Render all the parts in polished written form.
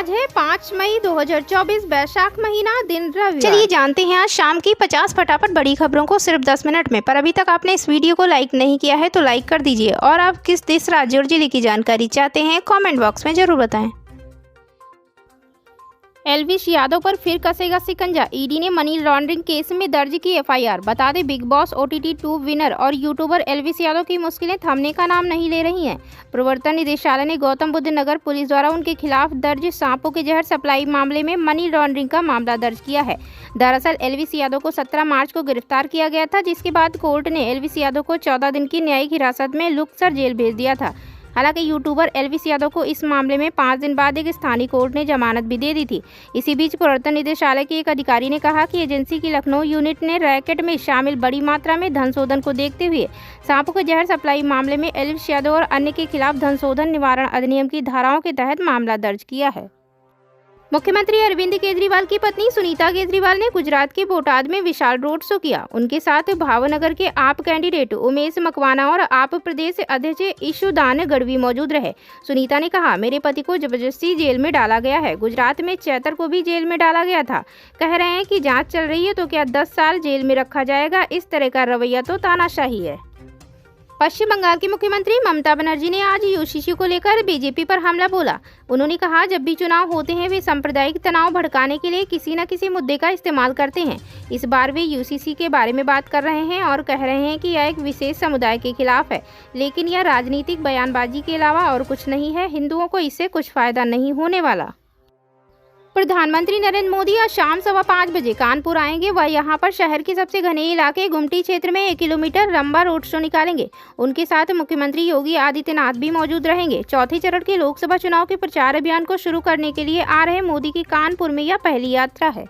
आज है 5 मई 2024 वैशाख महीना, दिन रविवार। चलिए जानते हैं आज शाम की 50 फटाफट बड़ी खबरों को सिर्फ 10 मिनट में। पर अभी तक आपने इस वीडियो को लाइक नहीं किया है तो लाइक कर दीजिए और आप किस देश, राज्य और जिले की जानकारी चाहते हैं कमेंट बॉक्स में जरूर बताएं। एलविश यादव पर फिर कसेगा शिकंजा, ईडी ने मनी लॉन्ड्रिंग केस में दर्ज की एफआईआर। बता दें, बिग बॉस OTT 2 विनर और यूट्यूबर एलविश यादव की मुश्किलें थमने का नाम नहीं ले रही हैं। प्रवर्तन निदेशालय ने गौतम बुद्ध नगर पुलिस द्वारा उनके खिलाफ दर्ज सांपों के जहर सप्लाई मामले में मनी लॉन्ड्रिंग का मामला दर्ज किया है। दरअसल एलविश यादव को 17 मार्च को गिरफ्तार किया गया था, जिसके बाद कोर्ट ने एलविश यादव को 14 दिन की न्यायिक हिरासत में लुक्सर जेल भेज दिया था। हालांकि यूट्यूबर एलविश यादव को इस मामले में 5 दिन बाद एक स्थानीय कोर्ट ने जमानत भी दे दी थी। इसी बीच प्रवर्तन निदेशालय के एक अधिकारी ने कहा कि एजेंसी की लखनऊ यूनिट ने रैकेट में शामिल बड़ी मात्रा में धन शोधन को देखते हुए सांपों के जहर सप्लाई मामले में एलविश यादव और अन्य के खिलाफ धन शोधन निवारण अधिनियम की धाराओं के तहत मामला दर्ज किया है। मुख्यमंत्री अरविंद केजरीवाल की पत्नी सुनीता केजरीवाल ने गुजरात के बोटाद में विशाल रोड शो किया। उनके साथ भावनगर के आप कैंडिडेट उमेश मकवाना और आप प्रदेश अध्यक्ष ईशुदान गढ़वी मौजूद रहे। सुनीता ने कहा, मेरे पति को जबरदस्ती जेल में डाला गया है। गुजरात में चैतर को भी जेल में डाला गया था। कह रहे हैं कि जांच चल रही है तो क्या 10 साल जेल में रखा जाएगा? इस तरह का रवैया तो तानाशाही है। पश्चिम बंगाल की मुख्यमंत्री ममता बनर्जी ने आज यूसीसी को लेकर बीजेपी पर हमला बोला। उन्होंने कहा, जब भी चुनाव होते हैं वे सांप्रदायिक तनाव भड़काने के लिए किसी न किसी मुद्दे का इस्तेमाल करते हैं। इस बार वे यूसीसी के बारे में बात कर रहे हैं और कह रहे हैं कि यह एक विशेष समुदाय के खिलाफ है, लेकिन यह राजनीतिक बयानबाजी के अलावा और कुछ नहीं है। हिंदुओं को इससे कुछ फायदा नहीं होने वाला। प्रधानमंत्री नरेंद्र मोदी आज शाम 5:15 बजे कानपुर आएंगे। वह यहां पर शहर के सबसे घने इलाके गुमटी क्षेत्र में 1 किलोमीटर लंबा रोड शो निकालेंगे। उनके साथ मुख्यमंत्री योगी आदित्यनाथ भी मौजूद रहेंगे। चौथे चरण के लोकसभा चुनाव के प्रचार अभियान को शुरू करने के लिए आ रहे मोदी की कानपुर में यह पहली यात्रा है।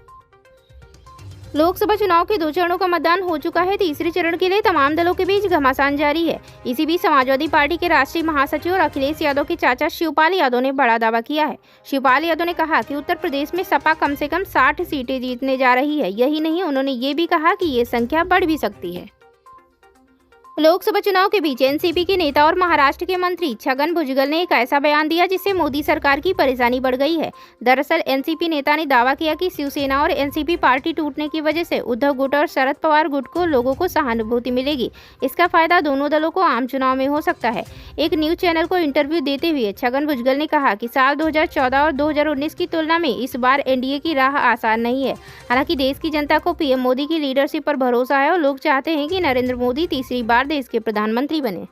लोकसभा चुनाव के 2 चरणों का मतदान हो चुका है। तीसरे चरण के लिए तमाम दलों के बीच घमासान जारी है। इसी बीच समाजवादी पार्टी के राष्ट्रीय महासचिव और अखिलेश यादव के चाचा शिवपाल यादव ने बड़ा दावा किया है। शिवपाल यादव ने कहा कि उत्तर प्रदेश में सपा कम से कम 60 सीटें जीतने जा रही है। यही नहीं, उन्होंने ये भी कहा कि ये संख्या बढ़ भी सकती है। लोकसभा चुनाव के बीच एनसीपी के नेता और महाराष्ट्र के मंत्री छगन भुजबल ने एक ऐसा बयान दिया जिससे मोदी सरकार की परेशानी बढ़ गई है। दरअसल एनसीपी नेता ने दावा किया कि शिवसेना और एनसीपी पार्टी टूटने की वजह से उद्धव गुट और शरद पवार गुट को लोगों को सहानुभूति मिलेगी। इसका फायदा दोनों दलों को आम चुनाव में हो सकता है। एक न्यूज चैनल को इंटरव्यू देते हुए छगन भुजबल ने कहा कि साल 2014 और 2019 की तुलना में इस बार एनडीए की राह आसान नहीं है। हालांकि देश की जनता को पीएम मोदी की लीडरशिप पर भरोसा है और लोग चाहते हैं कि नरेंद्र मोदी तीसरी बार देश के प्रधानमंत्री बने।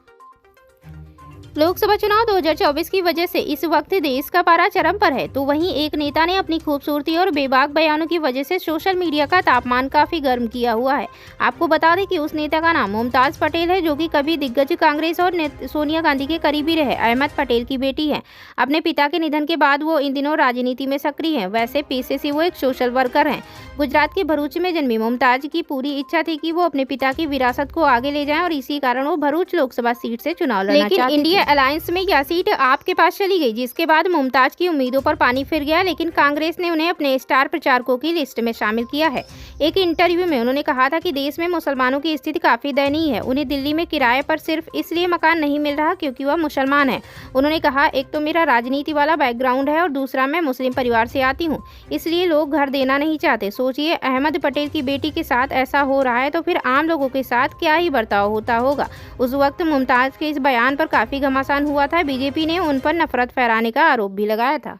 लोकसभा चुनाव 2024 की वजह से इस वक्त देश का पारा चरम पर है, तो वहीं एक नेता ने अपनी खूबसूरती और बेबाक बयानों की वजह से सोशल मीडिया का तापमान काफी गर्म किया हुआ है। आपको बता दें कि उस नेता का नाम मुमताज पटेल है, जो कि कभी दिग्गज कांग्रेस और सोनिया गांधी के करीबी रहे अहमद पटेल की बेटी है। अपने पिता के निधन के बाद वो इन दिनों राजनीति में सक्रिय हैं। वैसे पेशे से वो एक सोशल वर्कर हैं। गुजरात के भरूच में जन्मी मुमताज की पूरी इच्छा थी कि वो अपने पिता की विरासत को आगे ले जाएं और इसी कारण वो भरूच लोकसभा सीट से चुनाव लड़ना चाहती थी। लेकिन इंडिया अलायंस में यह सीट आपके पास चली गई, जिसके बाद मुमताज की उम्मीदों पर पानी फिर गया। लेकिन कांग्रेस ने उन्हें अपने स्टार प्रचारकों की लिस्ट में शामिल किया है। एक इंटरव्यू में उन्होंने कहा था कि देश में मुसलमानों की स्थिति काफी दयनीय है। उन्हें दिल्ली में किराए पर सिर्फ इसलिए मकान नहीं मिल रहा क्योंकि वह मुसलमान है। उन्होंने कहा, एक तो मेरा राजनीति वाला बैकग्राउंड है और दूसरा मैं मुस्लिम परिवार से आती हूँ, इसलिए लोग घर देना नहीं चाहते। सोचिए, अहमद पटेल की बेटी के साथ ऐसा हो रहा है तो फिर आम लोगों के साथ क्या ही बर्ताव होता होगा। उस वक्त मुमताज के इस बयान पर काफी घमासान हुआ था। बीजेपी ने उन पर नफरत फैलाने का आरोप भी लगाया था।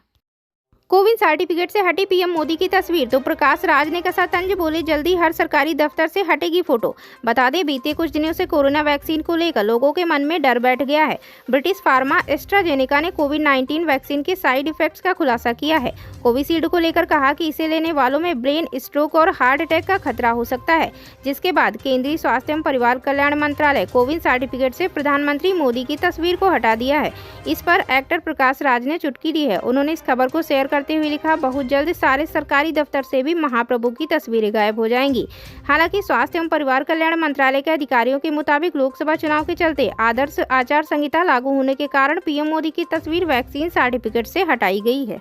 कोविड सर्टिफिकेट से हटी पीएम मोदी की तस्वीर तो प्रकाश राज ने कसा तंज, बोले जल्दी हर सरकारी दफ्तर से हटेगी फोटो। बता दें, बीते कुछ दिनों से कोरोना वैक्सीन को लेकर लोगों के मन में डर बैठ गया है। ब्रिटिश फार्मा एस्ट्राजेनेका ने कोविड-19 वैक्सीन के साइड इफेक्ट्स का खुलासा किया है। कोविशील्ड को लेकर कहा कि इसे लेने वालों में ब्रेन स्ट्रोक और हार्ट अटैक का खतरा हो सकता है, जिसके बाद केंद्रीय स्वास्थ्य एवं परिवार कल्याण मंत्रालय कोविड सर्टिफिकेट से प्रधानमंत्री मोदी की तस्वीर को हटा दिया है। इस पर एक्टर प्रकाश राज ने चुटकी दी है। उन्होंने इस खबर को शेयर करते हुए लिखा, बहुत जल्द सारे सरकारी दफ्तर से भी महाप्रभु की तस्वीरें गायब हो जाएंगी। हालांकि स्वास्थ्य एवं परिवार कल्याण मंत्रालय के अधिकारियों के मुताबिक लोकसभा चुनाव के चलते आदर्श आचार संहिता लागू होने के कारण पीएम मोदी की तस्वीर वैक्सीन सर्टिफिकेट से हटाई गई है।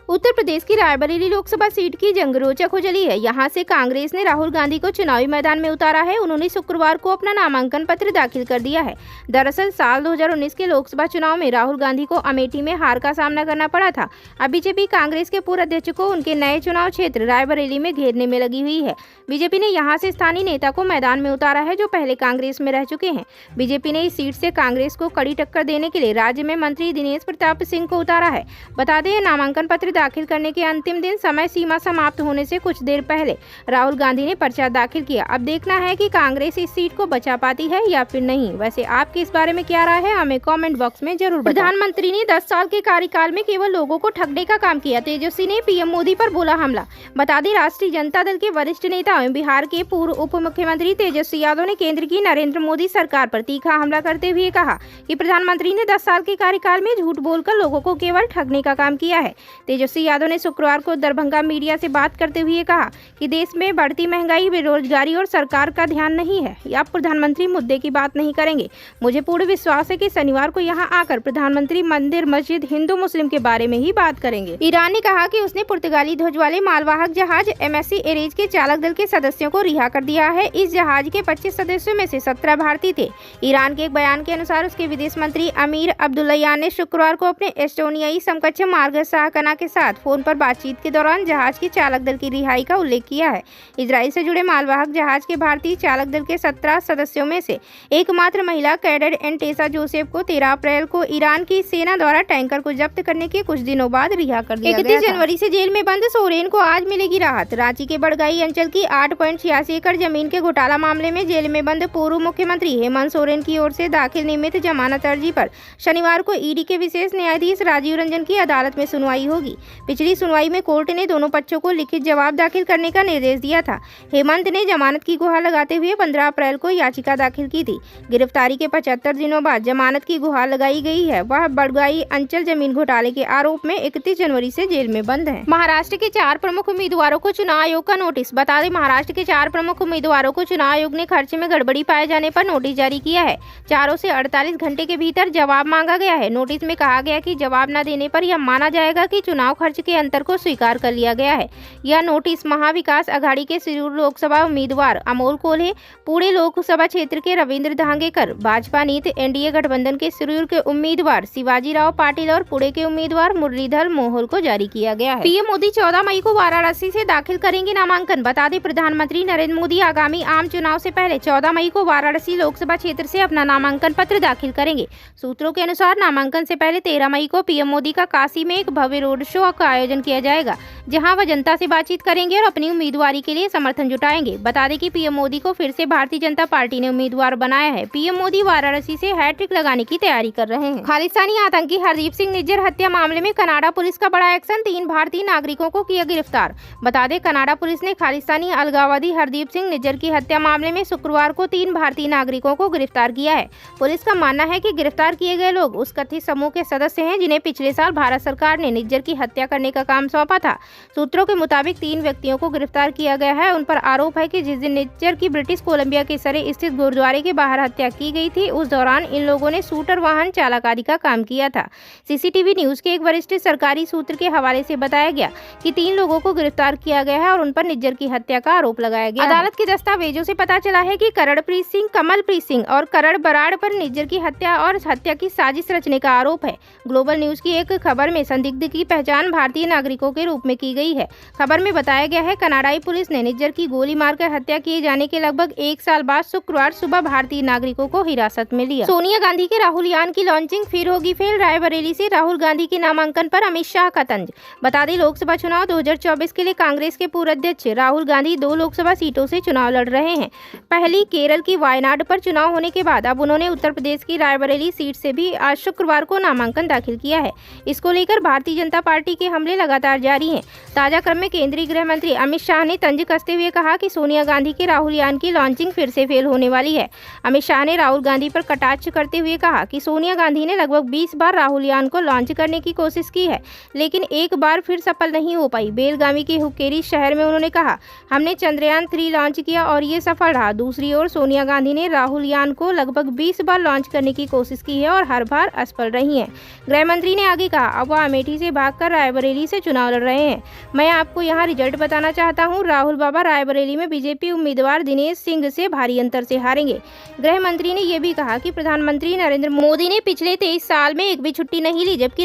उत्तर प्रदेश की रायबरेली लोकसभा सीट की जंग रोचक हो चली है। यहां से कांग्रेस ने राहुल गांधी को चुनावी मैदान में उतारा है। उन्होंने शुक्रवार को अपना नामांकन पत्र दाखिल कर दिया है। दरअसल साल 2019 के लोकसभा चुनाव में राहुल गांधी को अमेठी में हार का सामना करना पड़ा था। अब बीजेपी कांग्रेस के पूर्व अध्यक्ष को उनके नए चुनाव क्षेत्र रायबरेली में घेरने में लगी हुई है। बीजेपी ने यहां से स्थानीय नेता को मैदान में उतारा है जो पहले कांग्रेस में रह चुके हैं। बीजेपी ने इस सीट से कांग्रेस को कड़ी टक्कर देने के लिए राज्य में मंत्री दिनेश प्रताप सिंह को उतारा है। बता दें, नामांकन पत्र दाखिल करने के अंतिम दिन समय सीमा समाप्त होने से कुछ देर पहले राहुल गांधी ने पर्चा दाखिल किया। अब देखना है कि कांग्रेस इस सीट को बचा पाती है या फिर नहीं। वैसे आपकी इस बारे में क्या राय है, हमें कमेंट बॉक्स में जरूर बताएं। प्रधानमंत्री ने 10 साल के कार्यकाल में केवल लोगों को ठगने का काम किया, तेजस्वी ने पीएम मोदी पर बोला हमला। बता दें, राष्ट्रीय जनता दल के वरिष्ठ नेता एवं बिहार के पूर्व उप मुख्यमंत्री तेजस्वी यादव ने केंद्र की नरेंद्र मोदी सरकार पर तीखा हमला करते हुए कहा कि प्रधानमंत्री ने 10 साल के कार्यकाल में झूठ बोलकर लोगों को केवल ठगने का काम किया है। तेजस्वी यादव ने शुक्रवार को दरभंगा मीडिया से बात करते हुए कहा कि देश में बढ़ती महंगाई, बेरोजगारी और सरकार का ध्यान नहीं है। अब प्रधानमंत्री मुद्दे की बात नहीं करेंगे। मुझे पूर्ण विश्वास है कि शनिवार को यहां आकर प्रधानमंत्री मंदिर, मस्जिद, हिंदू मुस्लिम के बारे में ही बात करेंगे। ईरान ने कहा कि उसने पुर्तगाली ध्वज वाले मालवाहक जहाज MSC एरेज के चालक दल के सदस्यों को रिहा कर दिया है। इस जहाज के 25 सदस्यों में से 17 भारतीय थे। ईरान के एक बयान के अनुसार उसके विदेश मंत्री अमीर अब्दुल्लायान ने शुक्रवार को अपने एस्टोनियाई समकक्ष मार्गस साहकना के साथ फोन पर बातचीत के दौरान जहाज के चालक दल की रिहाई का उल्लेख किया है। इजराइल से जुड़े मालवाहक जहाज के भारतीय चालक दल के 17 सदस्यों में से एकमात्र महिला कैडेट एंटेसा जोसेफ को 13 अप्रैल को ईरान की सेना द्वारा टैंकर को जब्त करने के कुछ दिनों बाद रिहा कर दिया गया। 31 जनवरी से जेल में बंद सोरेन को आज मिलेगी राहत। रांची के बड़गाई अंचल की 8.86 एकड़ जमीन के घोटाला मामले में जेल में बंद पूर्व मुख्यमंत्री हेमंत सोरेन की ओर से दाखिल नियमित जमानत अर्जी पर शनिवार को ईडी के विशेष न्यायाधीश राजीव रंजन की अदालत में सुनवाई होगी। पिछली सुनवाई में कोर्ट ने दोनों पक्षों को लिखित जवाब दाखिल करने का निर्देश दिया था। हेमंत ने जमानत की गुहार लगाते हुए 15 अप्रैल को याचिका दाखिल की थी। गिरफ्तारी के 75 दिनों बाद जमानत की गुहार लगाई गई है। वह बड़गाई अंचल जमीन घोटाले के आरोप में 31 जनवरी से जेल में बंद है। महाराष्ट्र के 4 प्रमुख उम्मीदवारों को चुनाव आयोग का नोटिस। बता दें, महाराष्ट्र के 4 प्रमुख उम्मीदवारों को चुनाव आयोग ने खर्च में गड़बड़ी पाए जाने पर नोटिस जारी किया है। चारों से 48 घंटे के भीतर जवाब मांगा गया है। नोटिस में कहा गया कि जवाब न देने पर यह माना जाएगा कि चुनाव खर्च के अंतर को स्वीकार कर लिया गया है। यह नोटिस महाविकास अघाड़ी के सिरूर लोकसभा उम्मीदवार अमोल कोल्हे, पुणे लोकसभा क्षेत्र के रविंद्र धांगेकर, भाजपा नीति एनडीए गठबंधन के सिरूर के उम्मीदवार शिवाजीराव पाटिल और पुणे के उम्मीदवार मुरलीधर मोहोल को जारी किया गया है। पीएम मोदी 14 मई को वाराणसी से दाखिल करेंगे नामांकन। बता दें, प्रधानमंत्री नरेंद्र मोदी आगामी आम चुनाव से पहले 14 मई को वाराणसी लोकसभा क्षेत्र से अपना नामांकन पत्र दाखिल करेंगे। सूत्रों के अनुसार नामांकन से पहले 13 मई को पीएम मोदी का काशी में एक भव्य रोड शो का आयोजन किया जाएगा, जहां वह जनता से बातचीत करेंगे और अपनी उम्मीदवारी के लिए समर्थन जुटाएंगे। बता दें कि पीएम मोदी को फिर से भारतीय जनता पार्टी ने उम्मीदवार बनाया है। पीएम मोदी वाराणसी से हैट्रिक लगाने की तैयारी कर रहे हैं। खालिस्तानी आतंकी हरदीप सिंह निज्जर हत्या मामले में कनाडा पुलिस का बड़ा एक्शन। 3 भारतीय नागरिकों को किया गिरफ्तार। बता दें, कनाडा पुलिस ने खालिस्तानी अलगाववादी हरदीप सिंह निज्जर की हत्या मामले में शुक्रवार को 3 भारतीय नागरिकों को गिरफ्तार किया है। पुलिस का मानना है कि गिरफ्तार किए गए लोग उस कथित समूह के सदस्य हैं जिन्हें पिछले साल भारत सरकार ने निज्जर की हत्या करने का काम सौंपा था। सूत्रों के मुताबिक 3 व्यक्तियों को गिरफ्तार किया गया है। उन पर आरोप है कि जिस दिन निज्जर की ब्रिटिश कोलंबिया के सरे स्थित गुरुद्वारे के बाहर हत्या की गई थी, उस दौरान इन लोगों ने शूटर वाहन चालक आदि का काम किया था। सीसीटीवी न्यूज के एक वरिष्ठ सरकारी सूत्र के हवाले से बताया गया कि 3 लोगों को गिरफ्तार किया गया है और उन पर निज्जर की हत्या का आरोप लगाया गया। अदालत के दस्तावेजों से पता चला है कि करणप्रीत सिंह, कमलप्रीत सिंह और करण बराड़ पर निज्जर की हत्या और हत्या की साजिश रचने का आरोप है। ग्लोबल न्यूज की एक खबर में संदिग्ध की पहचान भारतीय नागरिकों के रूप में की गई है। खबर में बताया गया है, कनाडाई पुलिस ने निज्जर की गोली मारकर हत्या किए जाने के लगभग 1 साल बाद शुक्रवार सुबह भारतीय नागरिकों को हिरासत में लिया। सोनिया गांधी के राहुल यान की लॉन्चिंग फिर होगी फेल। रायबरेली से राहुल गांधी के नामांकन पर अमित शाह का तंज। बता दें, लोकसभा चुनाव 2024 के लिए कांग्रेस के पूर्व अध्यक्ष राहुल गांधी 2 लोकसभा सीटों से चुनाव लड़ रहे हैं। पहली केरल की वायनाड पर चुनाव होने के बाद अब उन्होंने उत्तर प्रदेश की रायबरेली सीट से भी आज शुक्रवार को नामांकन दाखिल किया है। इसको लेकर भारतीय जनता पार्टी के हमले लगातार जारी हैं। ताज़ा क्रम में केंद्रीय गृह मंत्री अमित शाह ने तंज कसते हुए कहा कि सोनिया गांधी के राहुल यान की लॉन्चिंग फिर से फेल होने वाली है। अमित शाह ने राहुल गांधी पर कटाक्ष करते हुए कहा कि सोनिया गांधी ने लगभग 20 बार राहुल यान को लॉन्च करने की कोशिश की है, लेकिन एक बार फिर सफल नहीं हो पाई। बेलगावी के हुक्केरी शहर में उन्होंने कहा, हमने चंद्रयान 3 लॉन्च किया और ये सफल रहा। दूसरी ओर सोनिया गांधी ने राहुल यान को लगभग 20 बार लॉन्च करने की कोशिश की है और हर बार असफल रही हैं। गृह मंत्री ने आगे कहा, अब वह अमेठी से भागकर रायबरेली से चुनाव लड़ रहे हैं। मैं आपको यहाँ रिजल्ट बताना चाहता हूँ, राहुल बाबा रायबरेली में बीजेपी उम्मीदवार दिनेश सिंह से भारी अंतर से हारेंगे। गृह मंत्री ने यह भी कहा कि प्रधानमंत्री नरेंद्र मोदी ने पिछले 23 साल में एक भी छुट्टी नहीं ली, जबकि